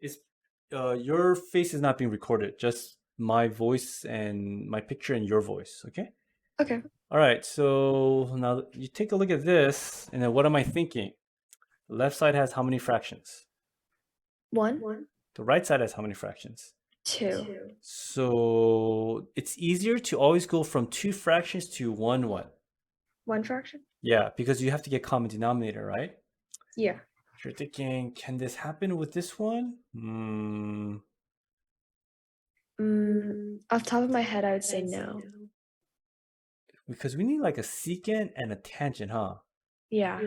It's your face is not being recorded, just my voice and my picture and your voice, okay? Okay. All right, so now you take a look at this, and then what am I thinking? The left side has how many fractions? 1, The right side has how many fractions? 2. So it's easier to always go from two fractions to one what? 1 fraction? Yeah, because you have to get common denominator, right? Yeah. If you're thinking, can this happen with this one? Off the top of my head, I would say no. Because we need like a secant and a tangent, huh? Yeah.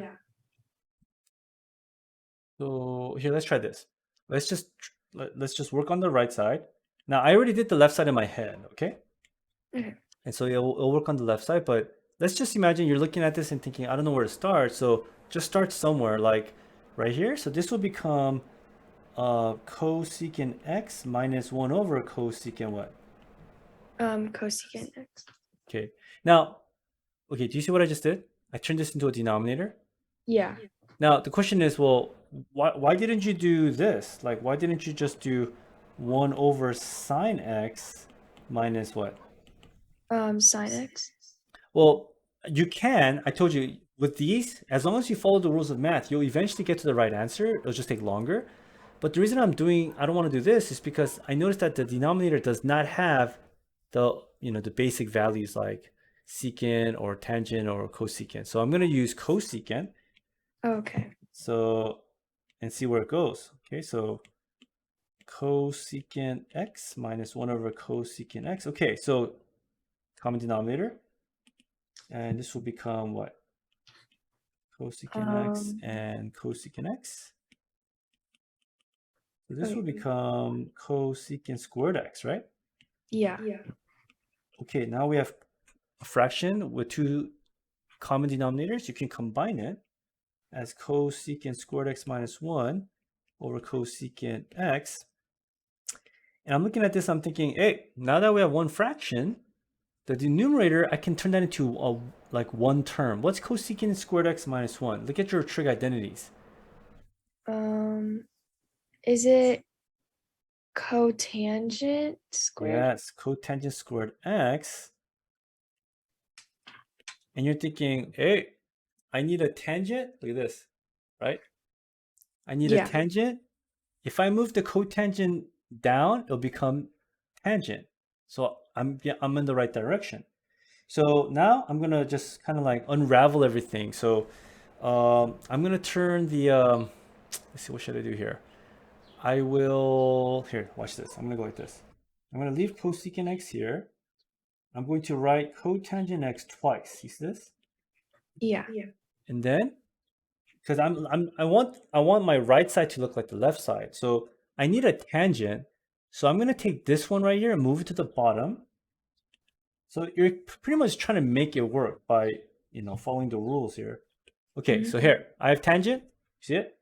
So here, let's try this. Let's just work on the right side. Now I already did the left side in my head, okay? Okay. And so it'll work on the left side, but let's just imagine you're looking at this and thinking, I don't know where to start. So just start somewhere like right here. So this will become cosecant x minus 1 over cosecant what? Cosecant x. Okay. Now, okay, do you see what I just did? I turned this into a denominator. Yeah. Now the question is, well, why didn't you do this? Like, why didn't you just do 1 over sine x minus what? Sine x. Well, you can. I told you with these, as long as you follow the rules of math, you'll eventually get to the right answer. It'll just take longer. But the reason I don't want to do this is because I noticed that the denominator does not have the basic values like secant or tangent or cosecant. So I'm going to use cosecant. Okay. So, and see where it goes. Okay, so cosecant x minus 1 over cosecant x. Okay, so common denominator. And this will become what? Cosecant x and cosecant x. So this will become cosecant squared x, right? Yeah. Okay, now we have a fraction with two common denominators. You can combine it as cosecant squared x minus 1 over cosecant x. And I'm looking at this, I'm thinking, hey, now that we have one fraction, the numerator, I can turn that into like one term. What's cosecant squared x minus 1? Look at your trig identities. Is it cotangent squared? Yes, cotangent squared x. And you're thinking, hey, I need a tangent. Look at this, right? I need a tangent. If I move the cotangent down, it'll become tangent. So I'm in the right direction. So now I'm gonna just kind of like unravel everything. So I'm gonna turn the let's see, what should I do here? I will here. Watch this. I'm gonna go like this. I'm gonna leave cosecant x here. I'm going to write cotangent x twice. You see this? Yeah. And then, because I want my right side to look like the left side, so I need a tangent. So I'm gonna take this one right here and move it to the bottom. So you're pretty much trying to make it work by following the rules here. Okay, so here I have tangent. See it?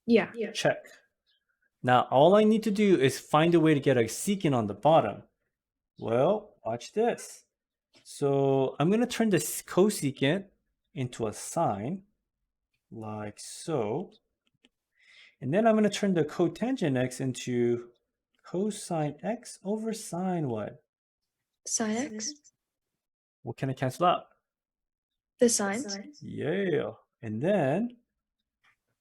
Yeah. Check. Now all I need to do is find a way to get a secant on the bottom. Well, watch this. So I'm gonna turn this cosecant into a sine, like so. And then I'm going to turn the cotangent x into cosine x over sine what? Sine x. What can I cancel out? The sines. Yeah. And then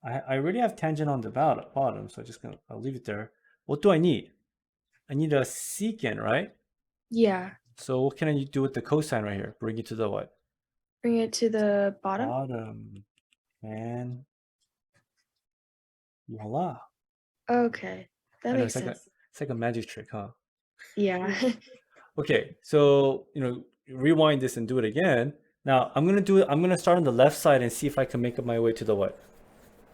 I already have tangent on the bottom, so I'll leave it there. What do I need? I need a secant, right? Yeah. So what can I do with the cosine right here? Bring it to the what? Bring it to the bottom. Bottom. And voila. Okay. That makes sense. It's like a magic trick, huh? Yeah. Okay, so rewind this and do it again. Now I'm gonna start on the left side and see if I can make up my way to the what?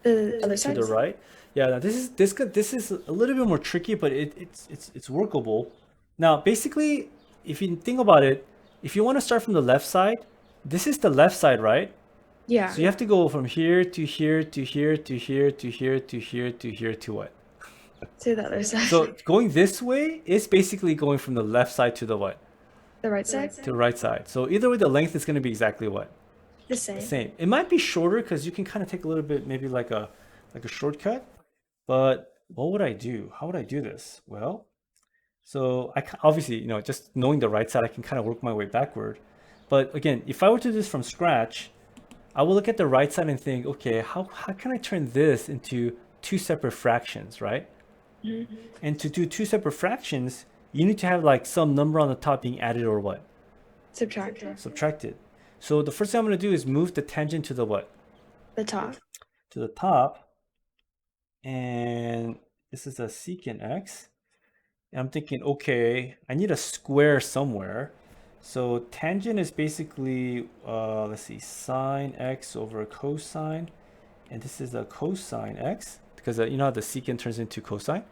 The other To side. the right. Yeah, now this is a little bit more tricky, but it's workable. Now basically, if you think about it, if you want to start from the left side, this is the left side, right? Yeah. So you have to go from here to here to here to here to here to here to here to what? To the other side. So going this way is basically going from the left side to the what? The right side? To the right side. So either way, the length is going to be exactly what? The same. Same. It might be shorter because you can kind of take a little bit, maybe like a shortcut. But what would I do? How would I do this? Well, so obviously, just knowing the right side, I can kind of work my way backward. But again, if I were to do this from scratch, I will look at the right side and think, okay, how can I turn this into two separate fractions, right? Mm-hmm. And to do two separate fractions, you need to have like some number on the top being added or what? Subtracted. Subtracted. So the first thing I'm going to do is move the tangent to the what? The top. To the top. And this is a secant x. And I'm thinking, okay, I need a square somewhere. So tangent is basically, let's see, sine x over cosine. And this is a cosine x, because you know how the secant turns into cosine?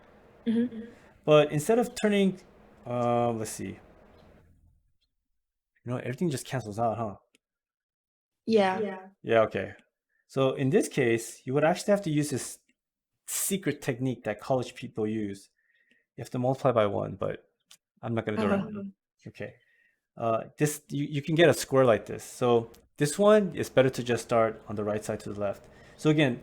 Mm-hmm. But instead of turning, let's see, everything just cancels out, huh? Yeah. Yeah, okay. So in this case, you would actually have to use this secret technique that college people use. You have to multiply by 1, but I'm not going to do it. Okay. This you can get a square like this. So this one is better to just start on the right side to the left. So again,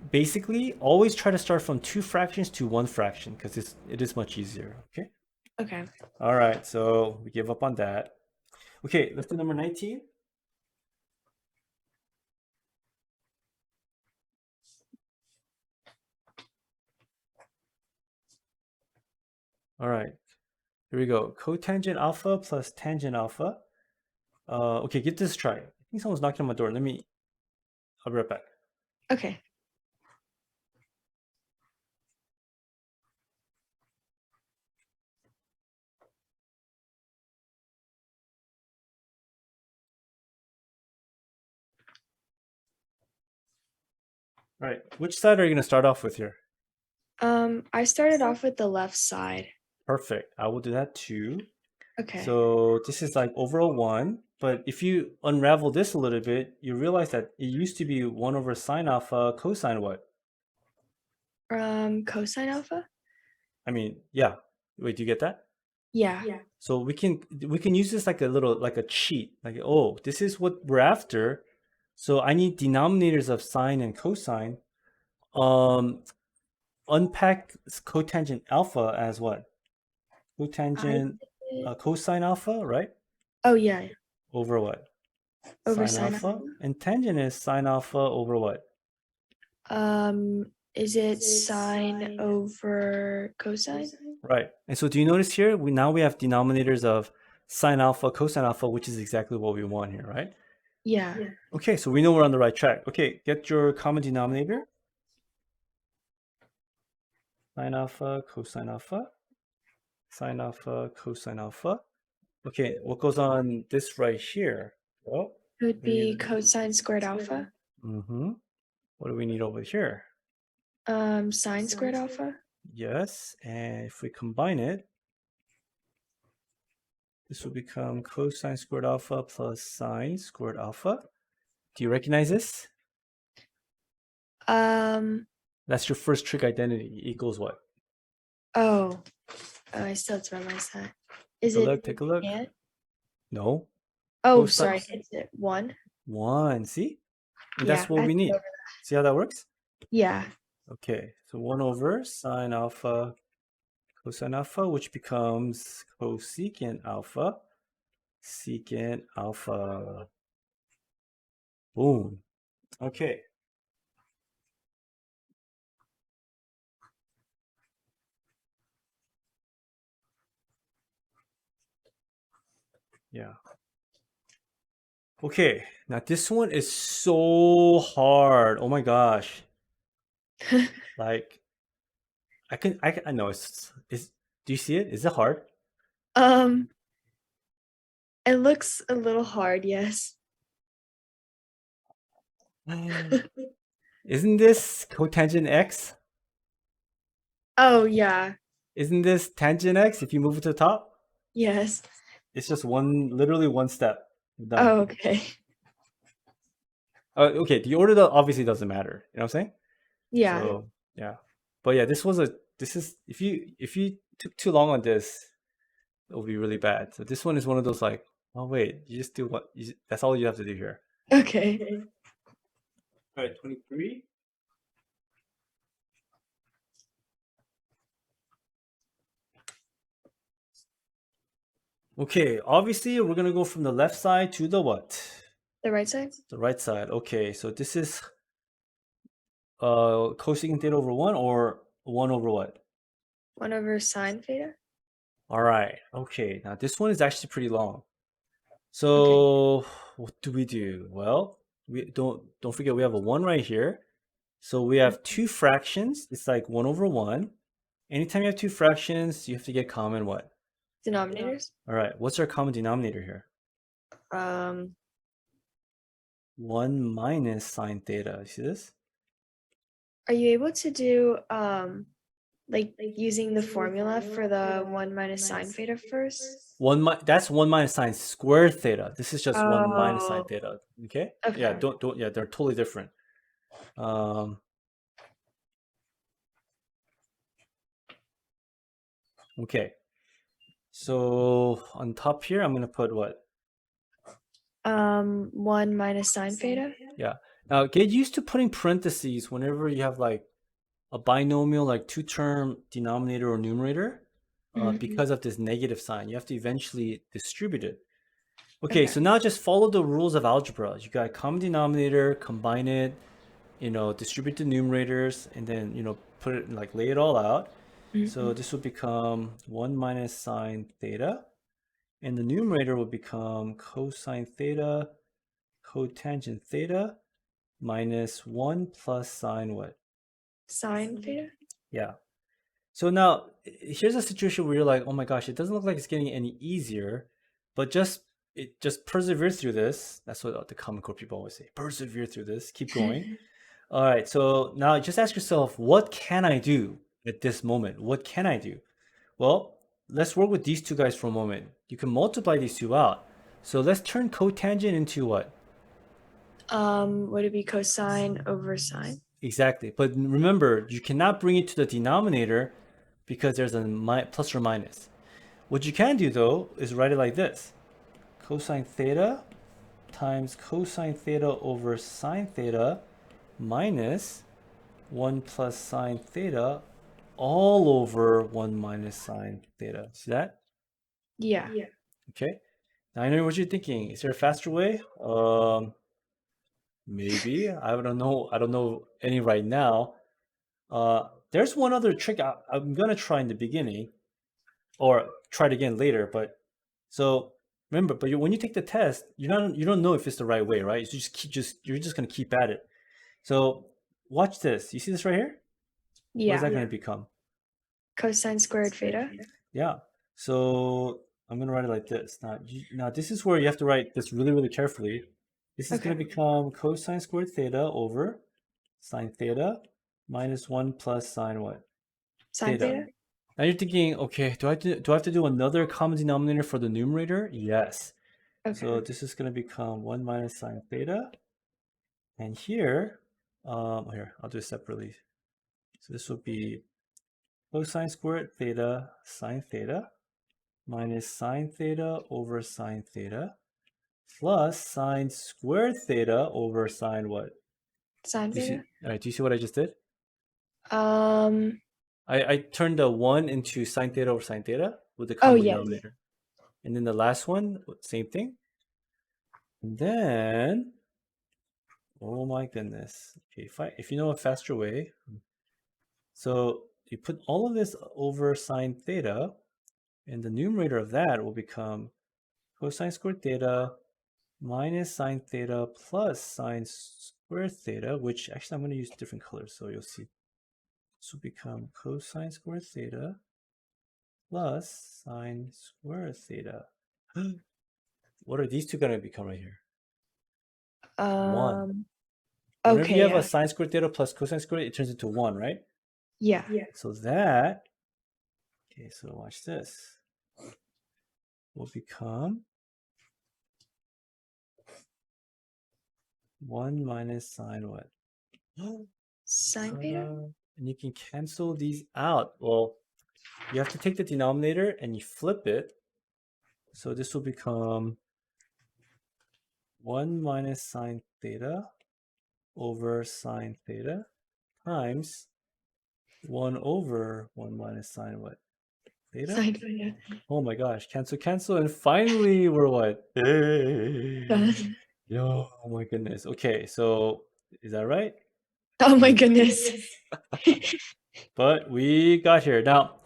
basically, always try to start from 2 fractions to 1 fraction because it is much easier. Okay. Okay. All right. So we give up on that. Okay. Let's do number 19. All right. Here we go. Cotangent alpha plus tangent alpha. Okay, give this a try. I think someone's knocking on my door. I'll be right back. Okay. All right. Which side are you going to start off with here? I started off with the left side. Perfect. I will do that too. Okay. So this is like over a 1. But if you unravel this a little bit, you realize that it used to be 1 over sine alpha cosine what? Cosine alpha? I mean, yeah. Wait, do you get that? Yeah. So we can use this like a cheat. Like, oh, this is what we're after. So I need denominators of sine and cosine. Unpack cotangent alpha as what? Cotangent cosine alpha, right? Oh, yeah. Over what? Over Sine alpha. And tangent is sine alpha over what? Is it sine over cosine? Right. And so do you notice here, we have denominators of sine alpha, cosine alpha, which is exactly what we want here, right? Yeah. Okay, so we know we're on the right track. Okay, get your common denominator. Sine alpha, cosine alpha. Sine alpha, cosine alpha. Okay, what goes on this right here? Well, It would be cosine squared alpha. Mm-hmm. What do we need over here? Sine squared alpha. Yes, and if we combine it, this will become cosine squared alpha plus sine squared alpha. Do you recognize this? That's your first trig identity. Equals what? Oh, I still have to memorize that. Is it? Take a look. And? No. Oh, sorry. Is it 1? 1. See? And Yeah, that's what we need. See how that works? Yeah. Okay. So 1 over sine alpha cosine alpha, which becomes cosecant alpha, secant alpha. Boom. Okay. Yeah. Okay. Now this one is so hard. Oh my gosh. Like I know do you see it? Is it hard? It looks a little hard, yes. Isn't this cotangent x? Oh, yeah. Isn't this tangent x if you move it to the top? Yes. It's just literally one step. Done. Oh, okay. Okay, the order obviously doesn't matter. You know what I'm saying? Yeah. So, yeah. But yeah, this is if you took too long on this, it'll be really bad. So this one is one of those like, oh wait, you just do what that's all you have to do here. Okay. All right, 23. Okay, obviously we're gonna go from the left side to the what? The right side? The right side. Okay, so this is cosecant theta over 1 or 1 over what? 1 over sine theta? All right. Okay, now this one is actually pretty long. Okay. So what do we do? Well, we don't forget we have a 1 right here. So we have two fractions. It's like 1 over 1. Anytime you have two fractions, you have to get common what? Denominators? All right, what's our common denominator here? Um, 1 minus sine theta. You see this? are you able to do like using the formula for the 1 minus sine theta first? That's 1 minus sine squared theta. This is just 1 minus sine Oh, theta. Okay? Yeah, okay. don't yeah, they're totally different. Okay. So on top here, I'm gonna put what? 1 minus sine theta? Yeah. Now get used to putting parentheses whenever you have like a binomial, like two-term denominator or numerator, Mhm. because of this negative sign. You have to eventually distribute it. Okay, Okay. so now just follow the rules of algebra. You got common denominator, combine it, distribute the numerators, and then, put it like lay it all out. So this will become 1 minus sine theta, and the numerator will become cosine theta, cotangent theta, minus 1 plus sine what? Sine theta? Yeah. So now here's a situation where you're like, oh my gosh, it doesn't look like it's getting any easier, but just persevere through this. That's what the Common Core people always say. Persevere through this. Keep going. All right. So now just ask yourself, what can I do at this moment? What can I do? Well, let's work with these two guys for a moment. You can multiply these two out. So let's turn cotangent into what? Would it be cosine over sine? Exactly. But remember, you cannot bring it to the denominator because there's a plus or minus. What you can do though is write it like this. Cosine theta times cosine theta over sine theta minus 1 plus sine theta all over 1 minus sine theta. See that? Yeah. Okay. Now I know what you're thinking. Is there a faster way? Maybe. I don't know. I don't know any right now. There's one other trick I'm gonna try in the beginning, or try it again later. But so remember, when you take the test, you don't know if it's the right way, right? So you're just gonna keep at it. So watch this. You see this right here? What is Yeah. that gonna become? Cosine squared theta? Yeah. So I'm gonna write it like this. Now this is where you have to write this really, really carefully. This is gonna Okay. become cosine squared theta over sine theta minus 1 plus sine what? Sine Theta. theta? Now you're thinking, okay, do I have to do another common denominator for the numerator? Yes. So Okay. this is going to become 1 minus sine theta. And here, here, I'll do it separately. So this will be cosine squared theta sine theta minus sine theta over sine theta plus sine squared theta over sine what? Sine Do you see, theta? all right, do you see what I just did? Um, I turned the 1 into sine theta over sine theta with the oh common yeah. denominator. And then the last one, same thing. And then, oh my goodness. Okay, if you know a faster way, so you put all of this over sine theta, and the numerator of that will become cosine squared theta minus sine theta plus sine squared theta, which actually I'm going to use different colors, so you'll see. This will become cosine squared theta plus sine squared theta. What are these two going to become right here? 1. Whenever you Okay, have a yeah. sine squared theta plus cosine squared, it turns into 1, right? Yeah. So that, okay, so watch this, will become 1 minus sine what? Sine theta? And you can cancel these out. Well, you have to take the denominator and you flip it. So this will become 1 minus sine theta over sine theta times 1 over 1 minus sine what? theta? Sine theta. Oh my gosh, cancel, and finally we're what? Yo, oh my goodness. Okay, so is that right? Oh my goodness. But we got here. Now,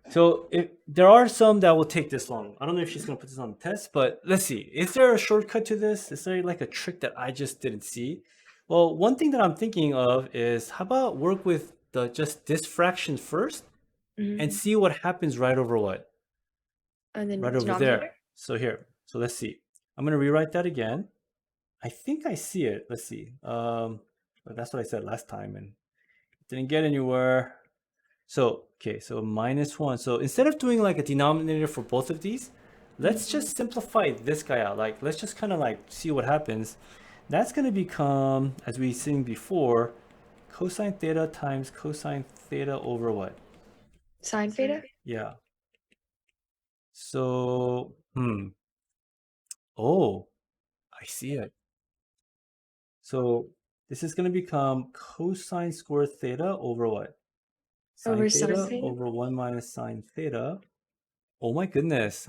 so there are some that will take this long. I don't know if she's gonna put this on the test, but let's see. Is there a shortcut to this? Is there like a trick that I just didn't see? Well, one thing that I'm thinking of is how about work with just this fraction first and see what happens right over what? And then Right over denominator? there. So here. So let's see. I'm gonna rewrite that again. I think I see it. Let's see. But that's what I said last time and didn't get anywhere. So, okay, so -1. So instead of doing like a denominator for both of these, let's just simplify this guy out. Like, let's just kind of like see what happens. That's going to become, as we seen before, cosine theta times cosine theta over what? Sine theta? Yeah. So, oh, I see it. So this is going to become cosine squared theta over what? Sine Over theta sine theta? over 1 minus sine theta. Oh my goodness.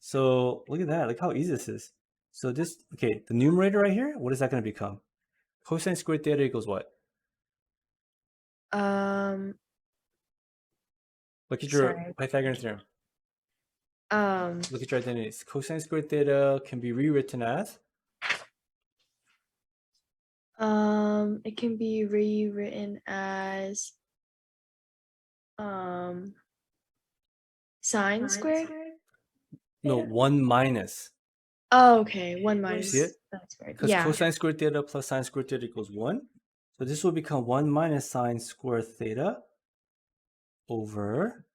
So look at that. Look how easy this is. So this, okay, the numerator right here, what is that going to become? Cosine squared theta equals what? Look at your Sorry. Pythagorean theorem. Um, Look at your identities. Cosine squared theta can be rewritten as? it can be rewritten as sine squared? No, 1 minus. Oh, okay. 1 You minus see it? sine squared. Because Yeah. cosine squared theta plus sine squared theta equals 1. So this will become 1 minus sine squared theta over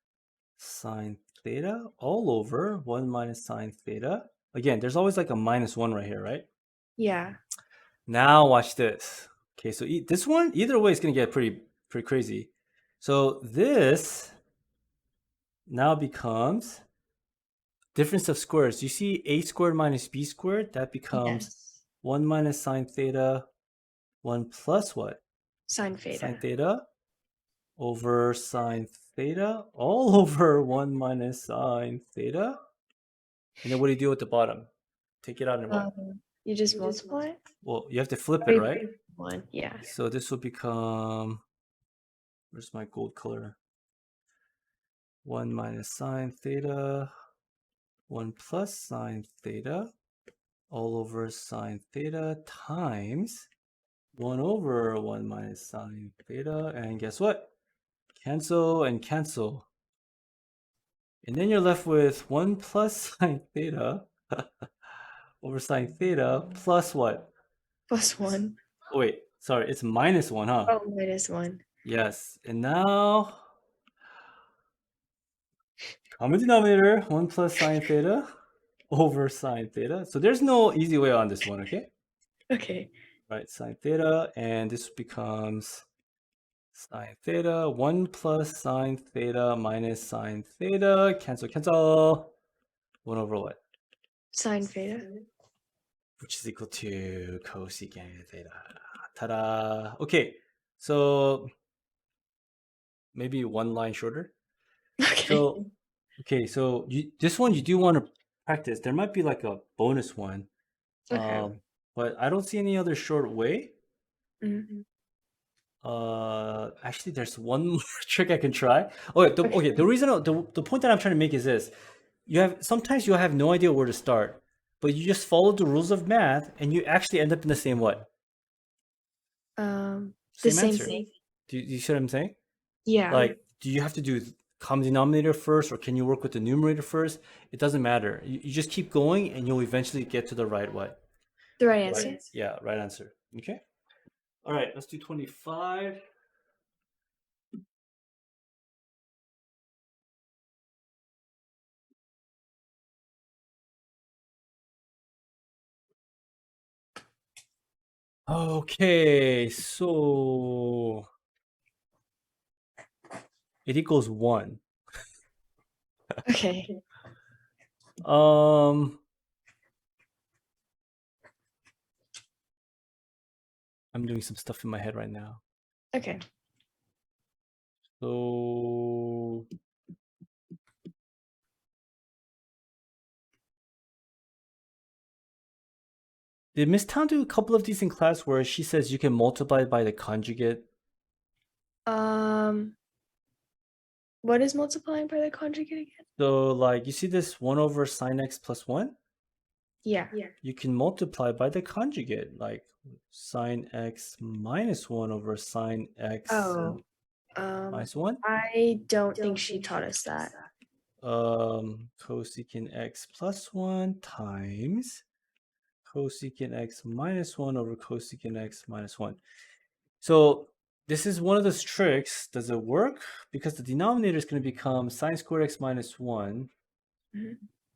sine theta all over 1 minus sine theta. Again, there's always like a -1 right here, right? Yeah. Now watch this. Okay, so this one, either way, is going to get pretty crazy. So this now becomes difference of squares. You see a squared minus b squared? That becomes Yes. 1 minus sine theta, 1 plus what? Sine theta. Sine theta over sine theta all over 1 minus sine theta. And then what do you do at the bottom? Take it out and what? You just multiply it? Well, you have to flip it, right? 1, yeah. So this will become, where's my gold color? 1 minus sine theta, 1 plus sine theta, all over sine theta times 1 over 1 minus sine theta. And guess what? Cancel and cancel. And then you're left with 1 plus sine theta over sine theta plus what? Plus 1. Oh, wait, sorry, it's -1, huh? Oh, -1. Yes, and now common denominator, 1 plus sine theta over sine theta. So there's no easy way on this one, okay? Okay. Right, sine theta, and this becomes sine theta, 1 plus sine theta minus sine theta. Cancel, cancel. 1 over what? Sine theta. Which is equal to cosecant theta. Ta-da. Okay, so maybe one line shorter. Okay. So, okay, so this one you do want to practice. There might be like a bonus one. Okay. But I don't see any other short way. Mhm. Actually, there's one more trick I can try. Okay, the reason, the point that I'm trying to make is this: sometimes you have no idea where to start, but you just follow the rules of math, and you actually end up in the same what? The Same same answer. thing. Do you see what I'm saying? Yeah. Like, do you have to do common denominator first, or can you work with the numerator first? It doesn't matter. You just keep going, and you'll eventually get to the right what? The right answer. Yeah, right answer. Okay. All right, let's do 25. Okay, so it equals 1. Okay. I'm doing some stuff in my head right now. Okay. So Did Miss Town do a couple of these in class where she says you can multiply by the conjugate? What is multiplying by the conjugate again? So like you see this 1 over sine x plus 1? Yeah. You can multiply by the conjugate, like sine x minus 1 over sine x minus 1. I don't think she taught us that. Cosecant x plus 1 times cosecant x minus 1 over cosecant x minus 1. So this is one of those tricks. Does it work? Because the denominator is going to become sine squared x minus 1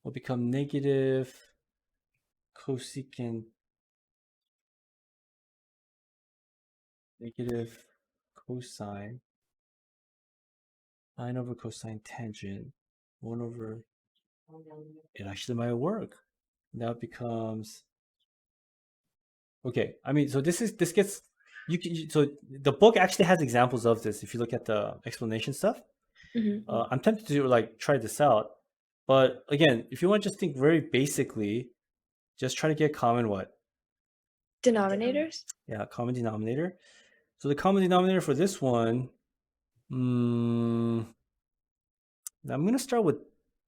will become negative cosecant negative cosine sine over cosine tangent 1 over it actually might work. Now it becomes okay. I mean, so this gets so the book actually has examples of this if you look at the explanation stuff. I'm tempted to like try this out, but again, if you want to just think very basically, just try to get common what? Denominators? Yeah, common denominator. So the common denominator for this one, now I'm gonna start with,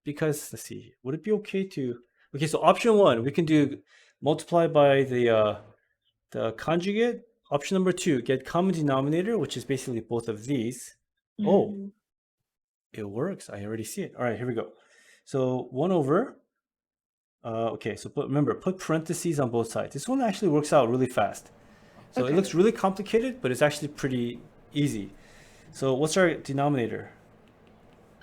because let's see, would it be okay to, okay, so option 1, we can do multiply by the conjugate. Option number 2, get common denominator, which is basically both of these. Oh, it works. I already see it. All right, here we go. So 1 over, okay, so remember, put parentheses on both sides. This one actually works out really fast. So it looks really complicated, but it's actually pretty easy. So what's our denominator?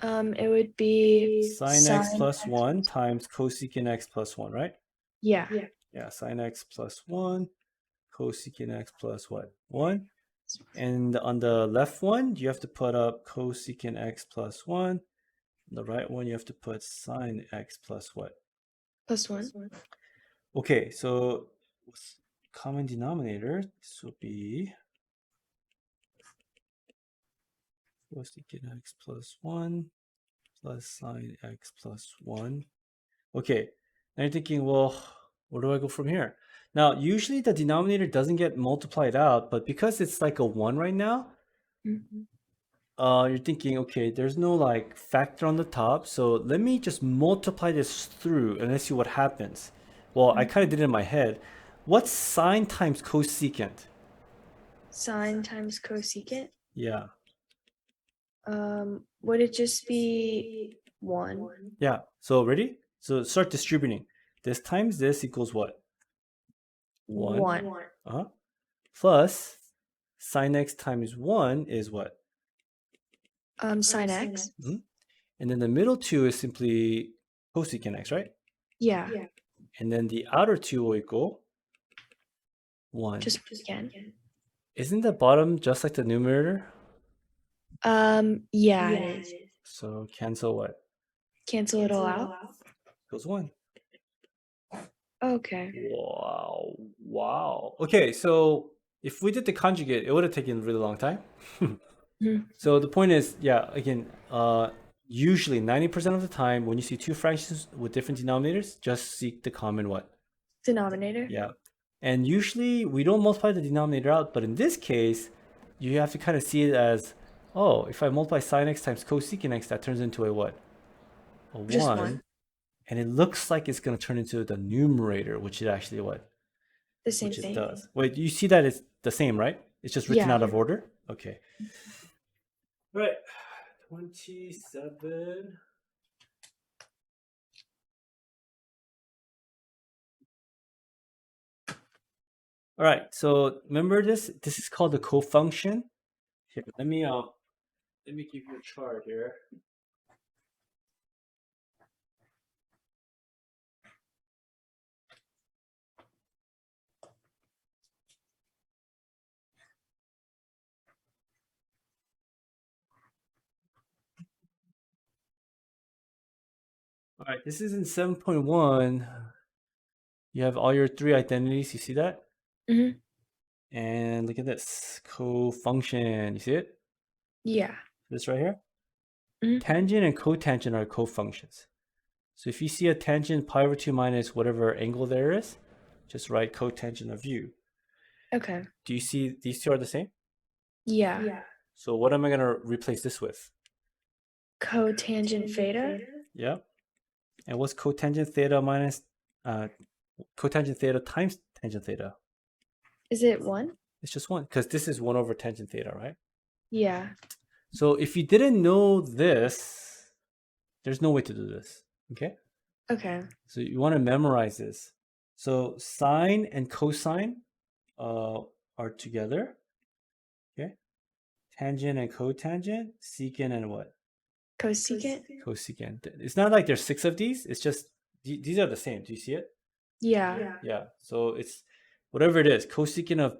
It would be Sine x plus 1 times cosecant x plus 1, right? Yeah. Yeah, sine x plus 1, cosecant x plus what? 1. And on the left one, you have to put up cosecant x plus 1. On the right one, you have to put sine x plus what? Plus 1. Okay, so common denominator, this will be cosecant x plus 1 plus sine x plus 1. Okay, now you're thinking, well, where do I go from here? Now, usually the denominator doesn't get multiplied out, but because it's like a 1 right now, you're thinking, okay, there's no like factor on the top, so let me just multiply this through and let's see what happens. Well, I kind of did it in my head. What's sine times cosecant? Sine times cosecant? Yeah. Would it just be 1? Yeah. So ready? So start distributing. This times this equals what? 1. Uh-huh. Plus sine x times 1 is what? Sine x? And then the middle 2 is simply cosecant x, right? Yeah. And then the outer 2 will equal 1. Just again. Isn't the bottom just like the numerator? Yeah, it is. So cancel what? Cancel it all out? Equals 1. Okay. Wow. Okay, so if we did the conjugate, it would have taken a really long time. So the point is, yeah, again, usually 90% of the time when you see two fractions with different denominators, just seek the common what? Denominator? Yeah. And usually we don't multiply the denominator out, but in this case, you have to kind of see it as, oh, if I multiply sine x times cosecant x, that turns into a what? A Just 1. And it looks like it's going to turn into the numerator, which is actually what? The same thing. It does. Wait, you see that it's the same, right? It's just written out of order? Okay. All right. 27. All right. So remember this? This is called the cofunction. Here, let me give you a chart here. All right, this is in 7.1. You have all your 3 identities. You see that? And look at this cofunction. You see it? Yeah. This right here? Tangent and cotangent are cofunctions. So if you see a tangent pi over 2 minus whatever angle there is, just write cotangent of u. Okay. Do you see these two are the same? Yeah. So what am I going to replace this with? Cotangent theta? Yeah. And what's cotangent theta minus cotangent theta times tangent theta? Is it 1? It's just 1, because this is 1 over tangent theta, right? Yeah. So if you didn't know this, there's no way to do this, okay? Okay. So you want to memorize this. So sine and cosine are together, okay? Tangent and cotangent, secant and what? Cosecant? Cosecant. It's not like there's 6 of these. It's just these are the same. Do you see it? Yeah. Yeah. So it's whatever it is. Cosecant of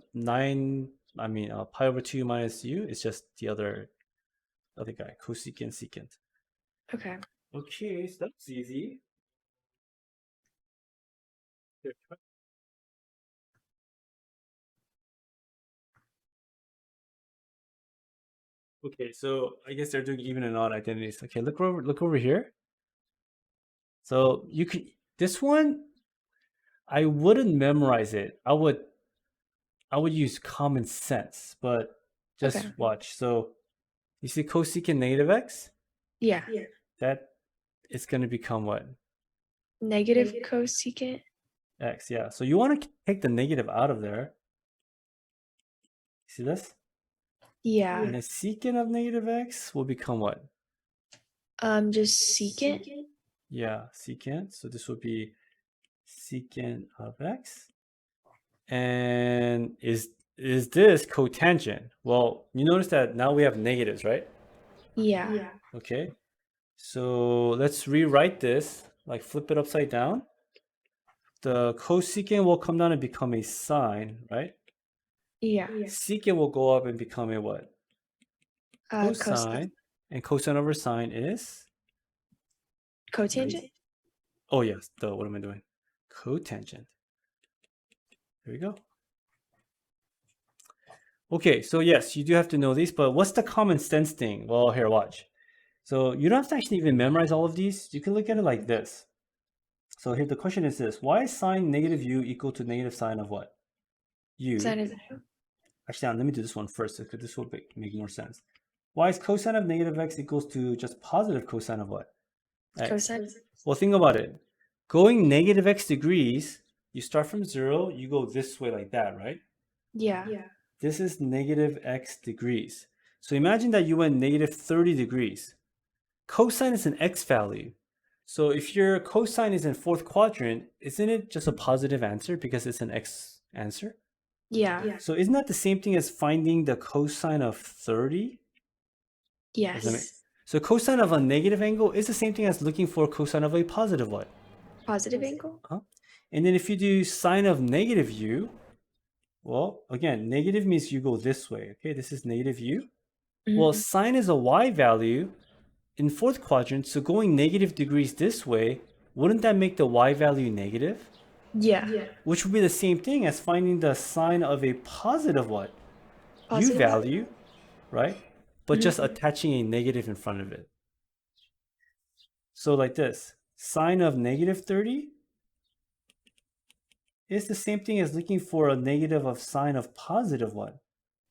pi over 2 minus u is just the other guy. Cosecant, secant. Okay. Okay, so that's easy. Okay, so I guess they're doing even and odd identities. Okay, look over here. So you could this one, I wouldn't memorize it. I would use common sense, but just Okay. watch. So you see cosecant negative x? Yeah. That is going to become what? Negative cosecant? X, yeah. So you want to take the negative out of there. See this? Yeah. And the secant of negative x will become what? Just secant? Yeah, secant. So this would be secant of x. And is this cotangent? Well, you notice that now we have negatives, right? Yeah. Okay. So let's rewrite this, like flip it upside down. The cosecant will come down and become a sine, right? Yeah. Secant will go up and become a what? Cosine. And cosine over sine is? Cotangent? Oh, yes. What am I doing? Cotangent. There we go. Okay, so yes, you do have to know these, but what's the common sense thing? Well, here, watch. So you don't have to actually even memorize all of these. You can look at it like this. So here the question is this. Why is sine negative u equal to negative sine of what? U. Sine of Actually, let me do this one first, because this will make more sense. Why is cosine of negative x equals to just positive cosine of what? X. cosine? Well, think about it. Going negative x degrees, you start from 0, you go this way like that, right? Yeah. This is negative x degrees. So imagine that you went negative 30 degrees. Cosine is an x value. So if your cosine is in 4th quadrant, isn't it just a positive answer because it's an x answer? Yeah. So isn't that the same thing as finding the cosine of 30? Yes. So cosine of a negative angle is the same thing as looking for cosine of a positive what? Positive angle? And then if you do sine of negative u, well, again, negative means you go this way. Okay, this is negative u. Well, sine is a y value in 4th quadrant, so going negative degrees this way, wouldn't that make the y value negative? Yeah. Which would be the same thing as finding the sine of a positive what? Positive u value, right? But just attaching a negative in front of it. So like this, sine of negative 30 is the same thing as looking for a negative of sine of positive what?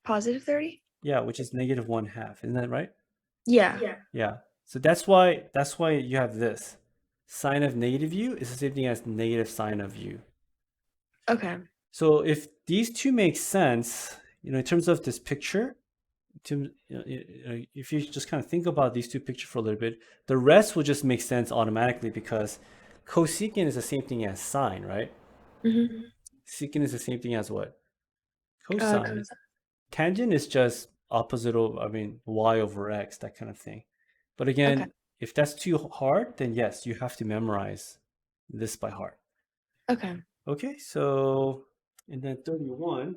Positive 30? Yeah, which is negative 1/2. Isn't that right? Yeah. Yeah. So that's why you have this. Sine of negative u is the same thing as negative sine of u. Okay. So if these two make sense, in terms of this picture, if you just kind of think about these two pictures for a little bit, the rest will just make sense automatically because cosecant is the same thing as sine, right? Secant is the same thing as what? Cosine. Tangent is just opposite of, y over x, that kind of thing. But again, if that's too hard, then yes, you have to memorize this by heart. Okay. Okay, so, and then 31.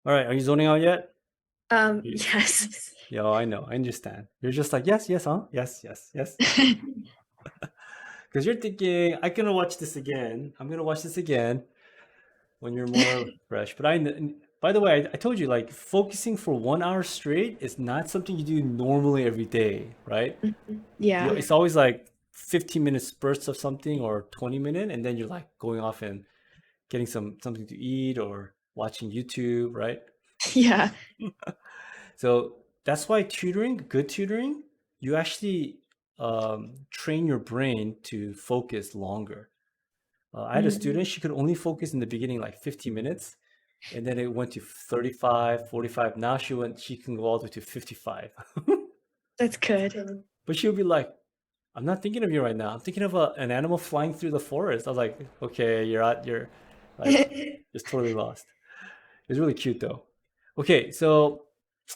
All right, are you zoning out yet? Yes. Yeah, I know, I understand. You're just like, yes, huh? Yes. Because you're thinking, I'm gonna watch this again. when you're more fresh. But by the way, I told you, like, focusing for 1 hour straight is not something you do normally every day, right? Yeah. It's always like 15-minute spurts of something or 20-minute, and then you're like going off and getting something to eat or watching YouTube, right? Yeah. So that's why good tutoring, you actually train your brain to focus longer. I had a student, she could only focus in the beginning like 15 minutes, and then it went to 35, 45. Now she can go all the way to 55. That's good. But she'll be like, I'm not thinking of you right now. I'm thinking of an animal flying through the forest. I was like, okay, you're like just totally lost. It's really cute though. Okay, so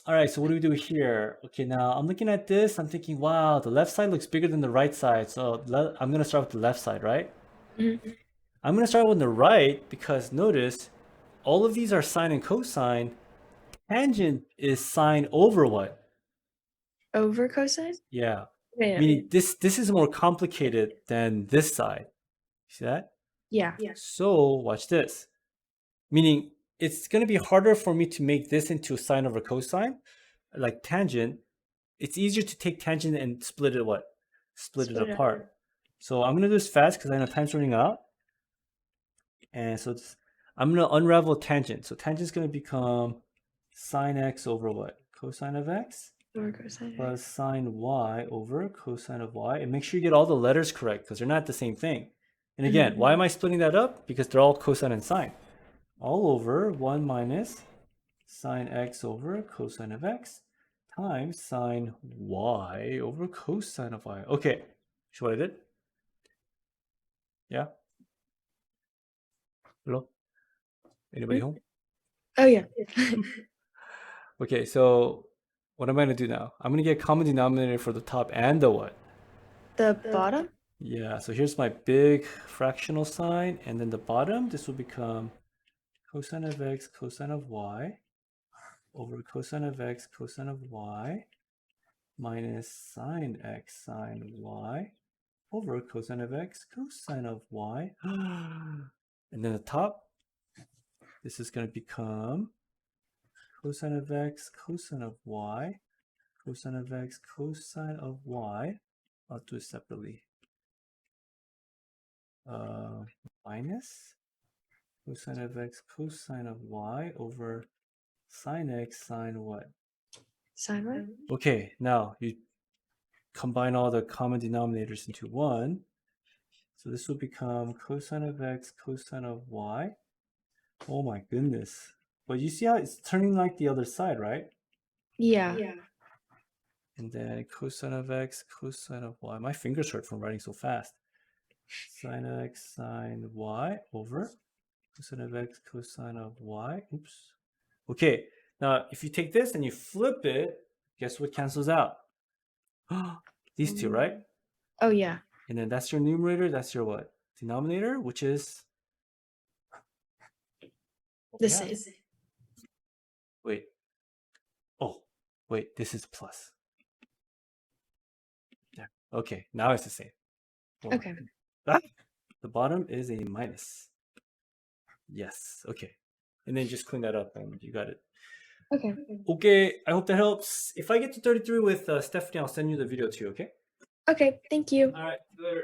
all right, so what do we do here? Okay, now I'm looking at this. I'm thinking, wow, the left side looks bigger than the right side. So I'm gonna start with the left side, right? Mhm. I'm gonna start with the right because notice all of these are sine and cosine. Tangent is sine over what? Over cosine? Yeah. Yeah. Meaning this is more complicated than this side. See that? Yeah. So watch this. Meaning it's going to be harder for me to make this into a sine over cosine, like tangent. It's easier to take tangent and split it what? Split it apart. So I'm going to do this fast because I know time's running out. And so I'm going to unravel tangent. So tangent is going to become sine x over what? Cosine of x Over cosine. plus sine y over cosine of y. And make sure you get all the letters correct because they're not the same thing. And again, why am I splitting that up? Because they're all cosine and sine. All over 1 minus sine x over cosine of x times sine y over cosine of y. Okay, see what I did? Yeah? Hello? Anybody home? Oh yeah. Okay, so what am I going to do now? I'm going to get common denominator for the top and the what? The bottom? Yeah, so here's my big fractional sign, and then the bottom, this will become cosine of x, cosine of y, over cosine of x, cosine of y, minus sine x, sine y, over cosine of x, cosine of y. And then the top, this is going to become cosine of x, cosine of y, cosine of x, cosine of y. I'll do it separately. Minus cosine of x, cosine of y over sine x, sine what? Sine what? Okay, now you combine all the common denominators into one. So this will become cosine of x, cosine of y. Oh my goodness. But you see how it's turning like the other side, right? Yeah. And then cosine of x, cosine of y. My fingers hurt from writing so fast. Sine x, sine y over cosine of x, cosine of y. Oops. Okay, now if you take this and you flip it, guess what cancels out? These two, right? Oh yeah. And then that's your numerator, that's your what? Denominator, which is The same. Wait. Oh, wait, this is plus. Yeah. Okay, now it's the same. Okay. The bottom is a minus. Yes, okay. And then just clean that up and you got it. Okay. Okay, I hope that helps. If I get to 33 with Stephanie, I'll send you the video too, okay? Okay. Thank you. All right, later.